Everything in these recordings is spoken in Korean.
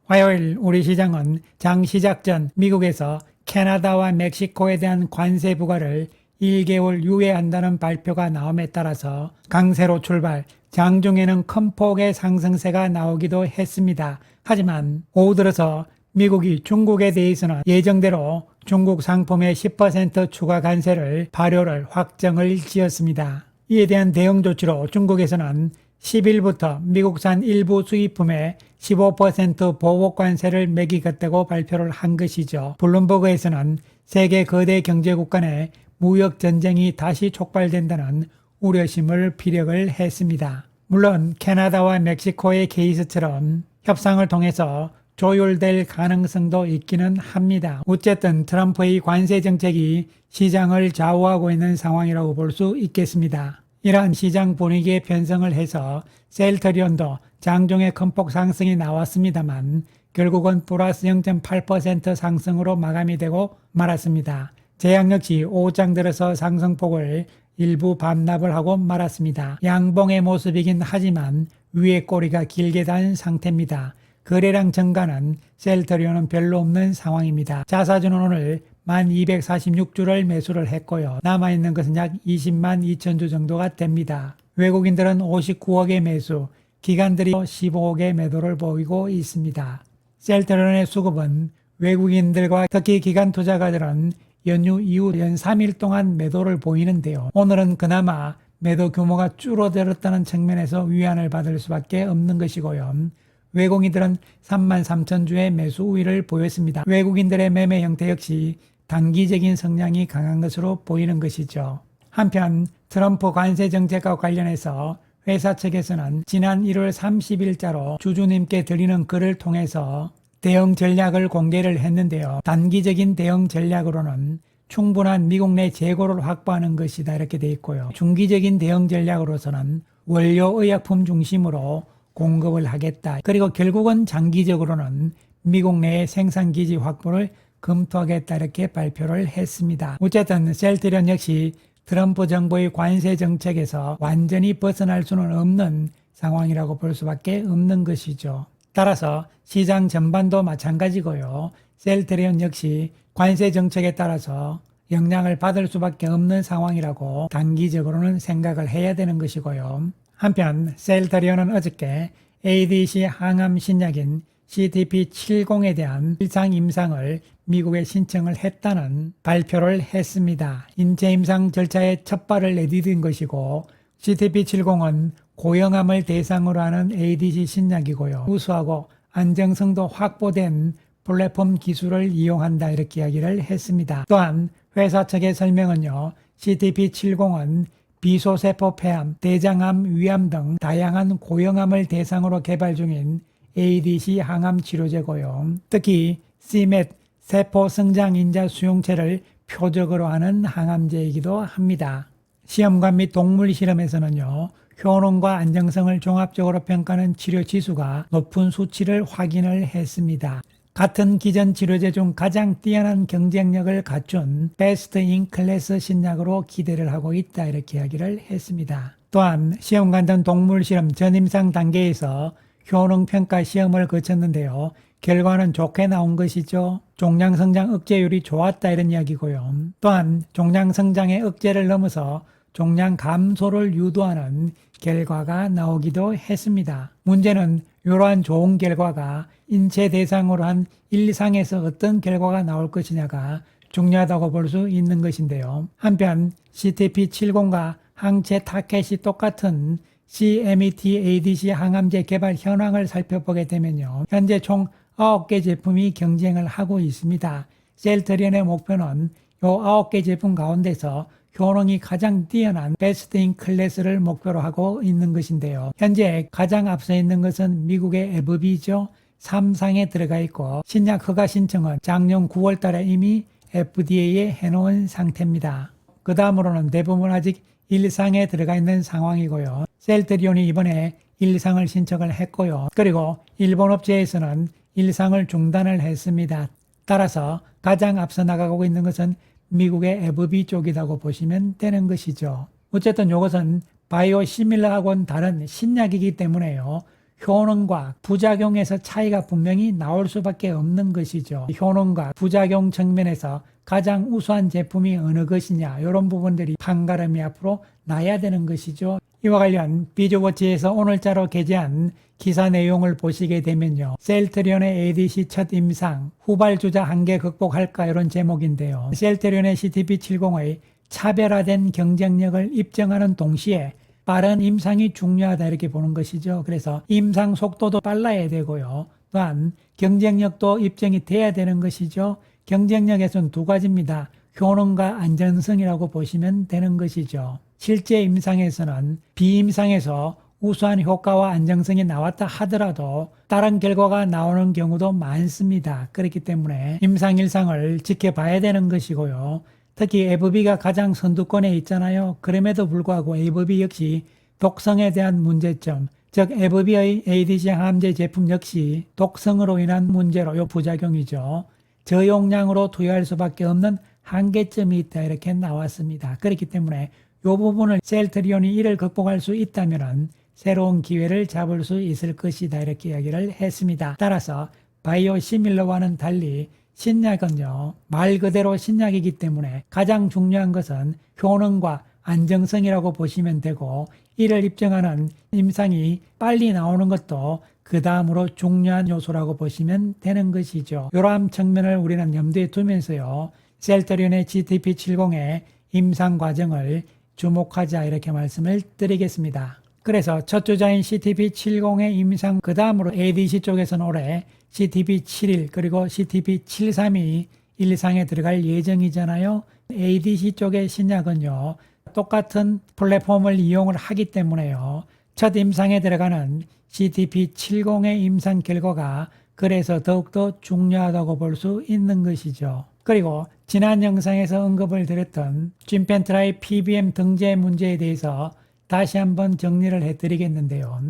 화요일 우리 시장은 장 시작 전 미국에서 캐나다와 멕시코에 대한 관세 부과를 1개월 유예한다는 발표가 나옴에 따라서 강세로 출발, 장중에는 큰 폭의 상승세가 나오기도 했습니다. 하지만 오후 들어서 미국이 중국에 대해서는 예정대로 중국 상품의 10% 추가 관세를 발효를 확정을 지었습니다. 이에 대한 대응 조치로 중국에서는 10일부터 미국산 일부 수입품에 15% 보복 관세를 매기겠다고 발표를 한 것이죠. 블룸버그에서는 세계 거대 경제국 간의 무역 전쟁이 다시 촉발된다는 우려심을 피력을 했습니다. 물론 캐나다와 멕시코의 케이스처럼 협상을 통해서 조율될 가능성도 있기는 합니다. 어쨌든 트럼프의 관세 정책이 시장을 좌우하고 있는 상황이라고 볼 수 있겠습니다. 이러한 시장 분위기에 편성을 해서 셀트리온도 장중에 큰 폭 상승이 나왔습니다만 결국은 플러스 0.8% 상승으로 마감이 되고 말았습니다. 제약 역시 오후장 들어서 상승폭을 일부 반납을 하고 말았습니다. 양봉의 모습이긴 하지만 위에 꼬리가 길게 단 상태입니다. 거래량 증가는 셀트리온은 별로 없는 상황입니다. 자사주는 오늘 1246주를 매수를 했고요. 남아있는 것은 약 20만 2천주 정도가 됩니다. 외국인들은 59억의 매수, 기관들이 15억의 매도를 보이고 있습니다. 셀트리온의 수급은 외국인들과 특히 기관 투자가들은 연휴 이후 연 3일 동안 매도를 보이는데요. 오늘은 그나마 매도 규모가 줄어들었다는 측면에서 위안을 받을 수밖에 없는 것이고요. 외국인들은 33,000주의 매수 우위를 보였습니다. 외국인들의 매매 형태 역시 단기적인 성향이 강한 것으로 보이는 것이죠. 한편 트럼프 관세 정책과 관련해서 회사 측에서는 지난 1월 30일자로 주주님께 드리는 글을 통해서 대응 전략을 공개를 했는데요. 단기적인 대응 전략으로는 충분한 미국 내 재고를 확보하는 것이다 이렇게 돼 있고요. 중기적인 대응 전략으로서는 원료 의약품 중심으로 공급을 하겠다. 그리고 결국은 장기적으로는 미국 내의 생산기지 확보를 검토하겠다 이렇게 발표를 했습니다. 어쨌든 셀트리온 역시 트럼프 정부의 관세 정책에서 완전히 벗어날 수는 없는 상황이라고 볼 수밖에 없는 것이죠. 따라서 시장 전반도 마찬가지고요. 셀트리온 역시 관세 정책에 따라서 영향을 받을 수밖에 없는 상황이라고 단기적으로는 생각을 해야 되는 것이고요. 한편 셀트리온은 어저께 ADC 항암 신약인 CTP70에 대한 일상 임상을 미국에 신청을 했다는 발표를 했습니다. 인체 임상 절차에 첫 발을 내디딘 것이고 CTP70은 고형암을 대상으로 하는 ADC 신약이고요. 우수하고 안정성도 확보된 플랫폼 기술을 이용한다 이렇게 이야기를 했습니다. 또한 회사 측의 설명은요. CTP70은 비소세포 폐암, 대장암, 위암 등 다양한 고형암을 대상으로 개발 중인 ADC 항암 치료제고요. 특히 CMET, 세포 성장 인자 수용체를 표적으로 하는 항암제이기도 합니다. 시험관 및 동물 실험에서는요. 효능과 안정성을 종합적으로 평가하는 치료 지수가 높은 수치를 확인을 했습니다. 같은 기존 치료제 중 가장 뛰어난 경쟁력을 갖춘 베스트 인 클래스 신약으로 기대를 하고 있다 이렇게 이야기를 했습니다. 또한 시험관 등 동물 실험 전임상 단계에서 효능평가 시험을 거쳤는데요. 결과는 좋게 나온 것이죠. 종양성장 억제율이 좋았다 이런 이야기고요. 또한 종양성장의 억제를 넘어서 종양 감소를 유도하는 결과가 나오기도 했습니다. 문제는 이러한 좋은 결과가 인체 대상으로 한 1상에서 어떤 결과가 나올 것이냐가 중요하다고 볼 수 있는 것인데요. 한편 CTP70과 항체 타켓이 똑같은 CMET ADC 항암제 개발 현황을 살펴보게 되면요. 현재 총 9개 제품이 경쟁을 하고 있습니다. 셀트리온의 목표는 이 9개 제품 가운데서 효능이 가장 뛰어난 베스트 인 클래스를 목표로 하고 있는 것인데요. 현재 가장 앞서 있는 것은 미국의 에브비죠. 3상에 들어가 있고 신약 허가 신청은 작년 9월 달에 이미 FDA에 해놓은 상태입니다. 그 다음으로는 대부분 아직 1상에 들어가 있는 상황이고요. 셀트리온이 이번에 1상을 신청을 했고요. 그리고 일본 업체에서는 1상을 중단을 했습니다. 따라서 가장 앞서 나가고 있는 것은 미국의 에브비 쪽이라고 보시면 되는 것이죠. 어쨌든 이것은 바이오시밀러하고는 다른 신약이기 때문에요. 효능과 부작용에서 차이가 분명히 나올 수밖에 없는 것이죠. 효능과 부작용 측면에서 가장 우수한 제품이 어느 것이냐, 이런 부분들이 판가름이 앞으로 나야 되는 것이죠. 이와 관련 비즈워치에서 오늘자로 게재한 기사 내용을 보시게 되면요. 셀트리온의 ADC 첫 임상, 후발주자 한계 극복할까, 이런 제목인데요. 셀트리온의 CTP70의 차별화된 경쟁력을 입증하는 동시에 빠른 임상이 중요하다, 이렇게 보는 것이죠. 그래서 임상 속도도 빨라야 되고요. 또한 경쟁력도 입증이 돼야 되는 것이죠. 경쟁력에서는 두 가지입니다. 효능과 안전성이라고 보시면 되는 것이죠. 실제 임상에서는 비임상에서 우수한 효과와 안정성이 나왔다 하더라도 다른 결과가 나오는 경우도 많습니다. 그렇기 때문에 임상 일상을 지켜봐야 되는 것이고요. 특히 에브비가 가장 선두권에 있잖아요. 그럼에도 불구하고 에브비 역시 독성에 대한 문제점, 즉 에브비의 ADC 항암제 제품 역시 독성으로 인한 문제로 요 부작용이죠. 저용량으로 투여할 수밖에 없는 한계점이 있다, 이렇게 나왔습니다. 그렇기 때문에 이 부분을 셀트리온이 이를 극복할 수 있다면 새로운 기회를 잡을 수 있을 것이다, 이렇게 이야기를 했습니다. 따라서 바이오시밀러와는 달리 신약은요, 말 그대로 신약이기 때문에 가장 중요한 것은 효능과 안정성이라고 보시면 되고, 이를 입증하는 임상이 빨리 나오는 것도 그 다음으로 중요한 요소라고 보시면 되는 것이죠. 이러한 측면을 우리는 염두에 두면서요, 셀트리온의 GTP70의 임상 과정을 주목하자, 이렇게 말씀을 드리겠습니다. 그래서 첫 주자인 CTP70의 임상, 그 다음으로 ADC 쪽에서는 올해 CTP71 그리고 CTP73이 일상에 들어갈 예정이잖아요. ADC 쪽의 신약은요, 똑같은 플랫폼을 이용을 하기 때문에요, 첫 임상에 들어가는 CTP70의 임상 결과가 그래서 더욱더 중요하다고 볼 수 있는 것이죠. 그리고 지난 영상에서 언급을 드렸던 짐펜트라의 PBM 등재 문제에 대해서 다시 한번 정리를 해드리겠는데요.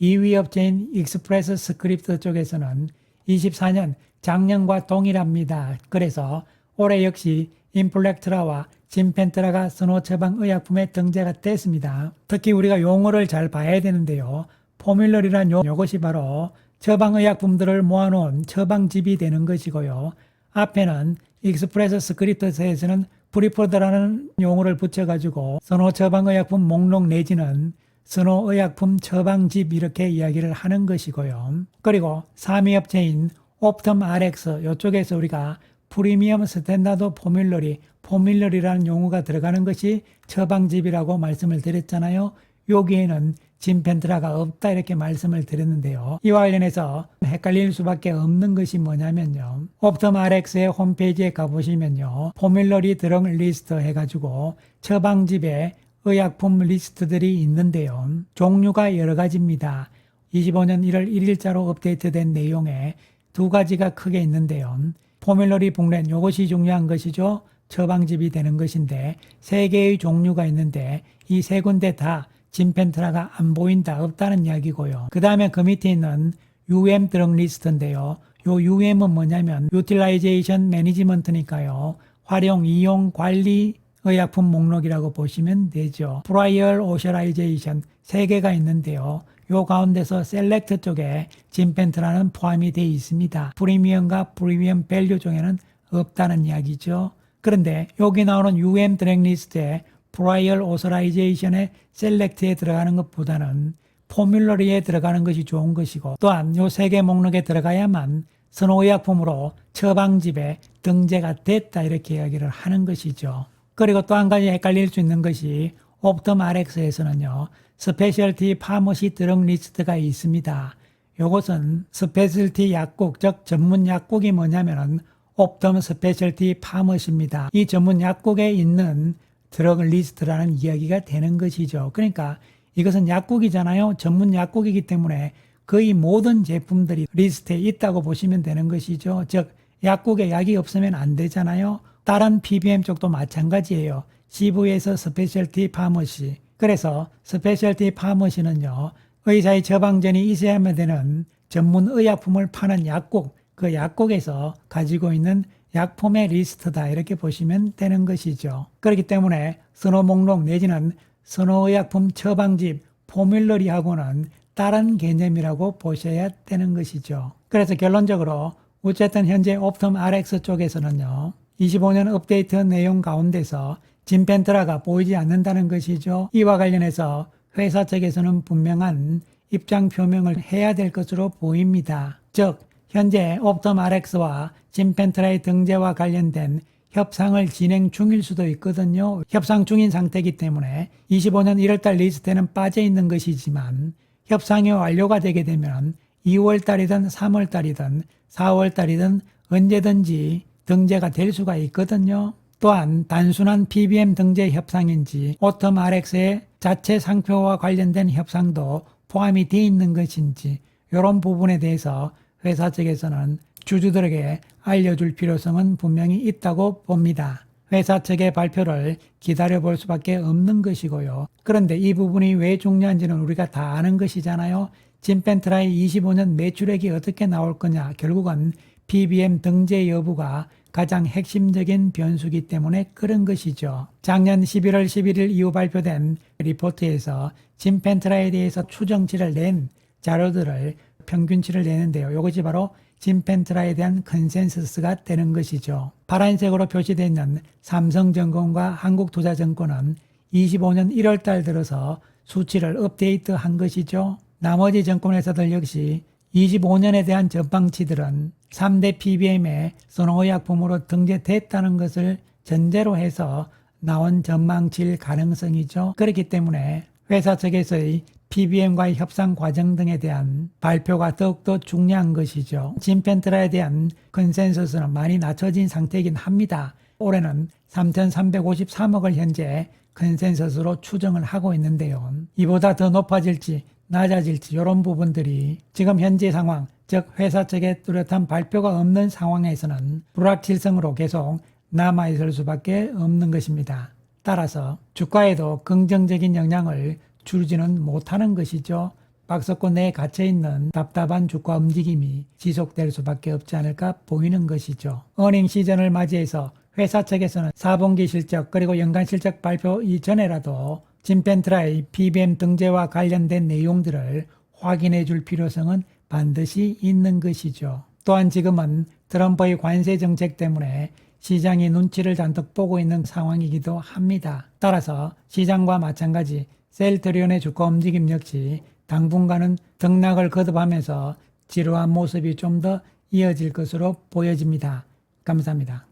2위 업체인 익스프레스 스크립트 쪽에서는 24년 작년과 동일합니다. 그래서 올해 역시 인플렉트라와 짐펜트라가 선호 처방 의약품에 등재가 됐습니다. 특히 우리가 용어를 잘 봐야 되는데요. 포뮬러리란 요것이 바로 처방의약품들을 모아놓은 처방집이 되는 것이고요. 앞에는 익스프레스 스크립트에서는 프리포드라는 용어를 붙여가지고 선호 처방의약품 목록 내지는 선호의약품 처방집, 이렇게 이야기를 하는 것이고요. 그리고 3위 업체인 옵텀 RX, 이쪽에서 우리가 프리미엄 스탠다드 포뮬러리라는 용어가 들어가는 것이 처방집이라고 말씀을 드렸잖아요. 여기에는 짐펜트라가 없다, 이렇게 말씀을 드렸는데요. 이와 관련해서 헷갈릴 수밖에 없는 것이 뭐냐면요, 옵텀 RX의 홈페이지에 가보시면요, 포뮬러리 드럭 리스트 해가지고 처방집에 의약품 리스트들이 있는데요. 종류가 여러 가지입니다. 25년 1월 1일자로 업데이트된 내용에 두 가지가 크게 있는데요. 포뮬러리 북렌, 이것이 중요한 것이죠. 처방집이 되는 것인데 세 개의 종류가 있는데 이 세 군데 다 짐펜트라가 안 보인다, 없다는 이야기고요. 그 다음에 그 밑에 있는 UM 드럭 리스트인데요. 요 UM은 뭐냐면 유틸라이제이션 매니지먼트니까요, 활용, 이용, 관리 의약품 목록이라고 보시면 되죠. 프라이얼 오셔라이제이션 세 개가 있는데요. 요 가운데서 셀렉트 쪽에 짐펜트라는 포함이 되어 있습니다. 프리미엄과 프리미엄 밸류 중에는 없다는 이야기죠. 그런데 여기 나오는 UM 드랙 리스트에 프라이얼 오셔라이제이션의 셀렉트에 들어가는 것보다는 포뮬러리에 들어가는 것이 좋은 것이고, 또한 요 세 개 목록에 들어가야만 선호의약품으로 처방집에 등재가 됐다, 이렇게 이야기를 하는 것이죠. 그리고 또 한 가지 헷갈릴 수 있는 것이 옵텀 RX에서는요, 스페셜티 파머시 드럭 리스트가 있습니다. 이것은 스페셜티 약국, 즉 전문 약국이 뭐냐면은 옵텀 스페셜티 파머시입니다. 이 전문 약국에 있는 드럭 리스트라는 이야기가 되는 것이죠. 그러니까 이것은 약국이잖아요. 전문 약국이기 때문에 거의 모든 제품들이 리스트에 있다고 보시면 되는 것이죠. 즉 약국에 약이 없으면 안 되잖아요. 다른 PBM 쪽도 마찬가지예요. CV에서 스페셜티 파머시. 그래서 스페셜티 파머시는요, 의사의 처방전이 있어야만 되는 전문 의약품을 파는 약국, 그 약국에서 가지고 있는 약품의 리스트다, 이렇게 보시면 되는 것이죠. 그렇기 때문에 선호 목록 내지는 선호의약품 처방집 포뮬러리하고는 다른 개념이라고 보셔야 되는 것이죠. 그래서 결론적으로 어쨌든 현재 옵텀 RX 쪽에서는요. 25년 업데이트 내용 가운데서 진펜트라가 보이지 않는다는 것이죠. 이와 관련해서 회사 측에서는 분명한 입장 표명을 해야 될 것으로 보입니다. 즉 현재 옵텀 RX와 진펜트라의 등재와 관련된 협상을 진행 중일 수도 있거든요. 협상 중인 상태이기 때문에 25년 1월달 리스트에는 빠져 있는 것이지만 협상이 완료가 되게 되면 2월달이든 3월달이든 4월달이든 언제든지 등재가 될 수가 있거든요. 또한 단순한 PBM 등재 협상인지 옵텀 RX의 자체 상표와 관련된 협상도 포함이 되어 있는 것인지 이런 부분에 대해서 회사 측에서는 주주들에게 알려줄 필요성은 분명히 있다고 봅니다. 회사 측의 발표를 기다려볼 수밖에 없는 것이고요. 그런데 이 부분이 왜 중요한지는 우리가 다 아는 것이잖아요. 진펜트라의 25년 매출액이 어떻게 나올 거냐. 결국은 PBM 등재 여부가 가장 핵심적인 변수기 때문에 그런 것이죠. 작년 11월 11일 이후 발표된 리포트에서 진펜트라에 대해서 추정치를 낸 자료들을 평균치를 내는데요. 이것이 바로 진펜트라에 대한 컨센서스가 되는 것이죠. 파란색으로 표시되어 있는 삼성증권과 한국투자증권은 25년 1월 달 들어서 수치를 업데이트한 것이죠. 나머지 증권회사들 역시 25년에 대한 전망치들은 3대 PBM의 선호의약품으로 등재됐다는 것을 전제로 해서 나온 전망치일 가능성이죠. 그렇기 때문에 회사 측에서의 PBM과의 협상 과정 등에 대한 발표가 더욱더 중요한 것이죠. 진펜트라에 대한 컨센서스는 많이 낮춰진 상태이긴 합니다. 올해는 3,353억을 현재 컨센서스로 추정을 하고 있는데요. 이보다 더 높아질지 낮아질지 이런 부분들이 지금 현재 상황, 즉 회사 측의 뚜렷한 발표가 없는 상황에서는 불확실성으로 계속 남아있을 수밖에 없는 것입니다. 따라서 주가에도 긍정적인 영향을 줄지는 못하는 것이죠. 박스권 내에 갇혀있는 답답한 주가 움직임이 지속될 수밖에 없지 않을까 보이는 것이죠. 어닝 시즌을 맞이해서 회사 측에서는 4분기 실적 그리고 연간 실적 발표 이전에라도 진펜트라의 PBM 등재와 관련된 내용들을 확인해 줄 필요성은 반드시 있는 것이죠. 또한 지금은 트럼프의 관세 정책 때문에 시장이 눈치를 잔뜩 보고 있는 상황이기도 합니다. 따라서 시장과 마찬가지 셀트리온의 주가 움직임 역시 당분간은 등락을 거듭하면서 지루한 모습이 좀 더 이어질 것으로 보여집니다. 감사합니다.